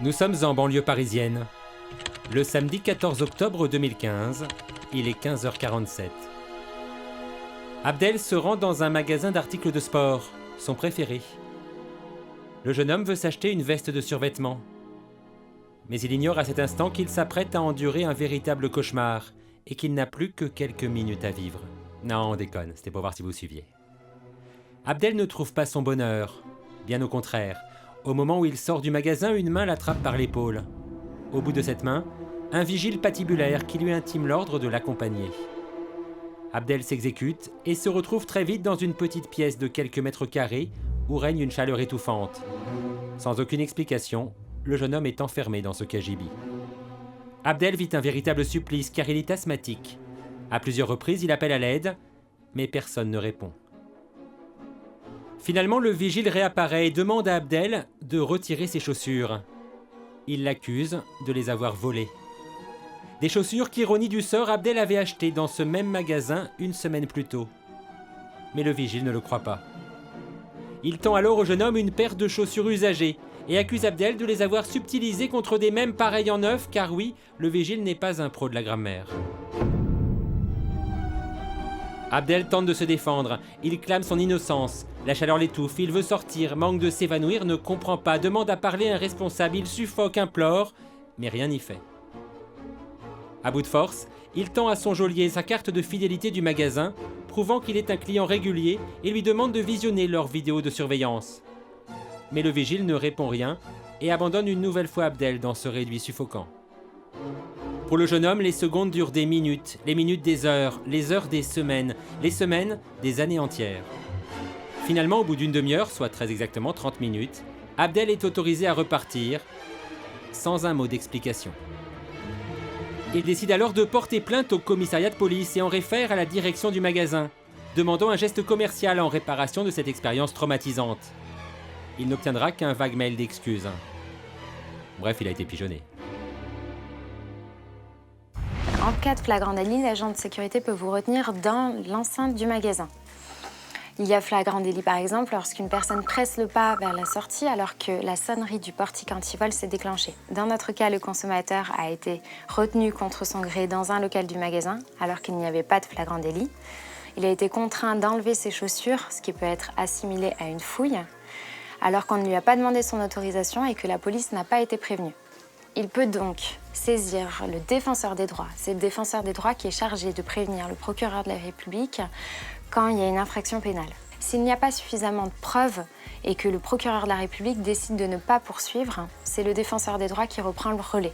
Nous sommes en banlieue parisienne. Le samedi 14 octobre 2015, il est 15h47. Abdel se rend dans un magasin d'articles de sport, son préféré. Le jeune homme veut s'acheter une veste de survêtement. Mais il ignore à cet instant qu'il s'apprête à endurer un véritable cauchemar et qu'il n'a plus que quelques minutes à vivre. Non, on déconne, c'était pour voir si vous suiviez. Abdel ne trouve pas son bonheur, bien au contraire. Au moment où il sort du magasin, une main l'attrape par l'épaule. Au bout de cette main, un vigile patibulaire qui lui intime l'ordre de l'accompagner. Abdel s'exécute et se retrouve très vite dans une petite pièce de quelques mètres carrés où règne une chaleur étouffante. Sans aucune explication, le jeune homme est enfermé dans ce cagibi. Abdel vit un véritable supplice car il est asthmatique. À plusieurs reprises, il appelle à l'aide, mais personne ne répond. Finalement, le vigile réapparaît et demande à Abdel de retirer ses chaussures. Il l'accuse de les avoir volées. Des chaussures qu'ironie du sort, Abdel avait achetées dans ce même magasin une semaine plus tôt. Mais le vigile ne le croit pas. Il tend alors au jeune homme une paire de chaussures usagées et accuse Abdel de les avoir subtilisées contre des mêmes pareilles en neuf, car oui, le vigile n'est pas un pro de la grammaire. Abdel tente de se défendre, il clame son innocence, la chaleur l'étouffe, il veut sortir, manque de s'évanouir, ne comprend pas, demande à parler à un responsable, il suffoque, implore, mais rien n'y fait. À bout de force, il tend à son geôlier sa carte de fidélité du magasin, prouvant qu'il est un client régulier et lui demande de visionner leurs vidéos de surveillance. Mais le vigile ne répond rien et abandonne une nouvelle fois Abdel dans ce réduit suffocant. Pour le jeune homme, les secondes durent des minutes, les minutes des heures, les heures des semaines, les semaines des années entières. Finalement, au bout d'une demi-heure, soit très exactement 30 minutes, Abdel est autorisé à repartir, sans un mot d'explication. Il décide alors de porter plainte au commissariat de police et en réfère à la direction du magasin, demandant un geste commercial en réparation de cette expérience traumatisante. Il n'obtiendra qu'un vague mail d'excuses. Bref, il a été pigeonné. En cas de flagrant délit, l'agent de sécurité peut vous retenir dans l'enceinte du magasin. Il y a flagrant délit par exemple lorsqu'une personne presse le pas vers la sortie alors que la sonnerie du portique antivol s'est déclenchée. Dans notre cas, le consommateur a été retenu contre son gré dans un local du magasin alors qu'il n'y avait pas de flagrant délit. Il a été contraint d'enlever ses chaussures, ce qui peut être assimilé à une fouille, alors qu'on ne lui a pas demandé son autorisation et que la police n'a pas été prévenue. Il peut donc saisir le défenseur des droits. C'est le défenseur des droits qui est chargé de prévenir le procureur de la République quand il y a une infraction pénale. S'il n'y a pas suffisamment de preuves et que le procureur de la République décide de ne pas poursuivre, c'est le défenseur des droits qui reprend le relais.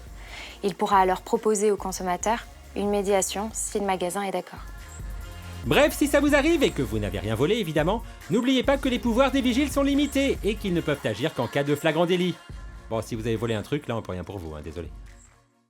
Il pourra alors proposer au consommateur une médiation si le magasin est d'accord. Bref, si ça vous arrive et que vous n'avez rien volé évidemment, n'oubliez pas que les pouvoirs des vigiles sont limités et qu'ils ne peuvent agir qu'en cas de flagrant délit. Bon, si vous avez volé un truc, là on peut rien pour vous, désolé.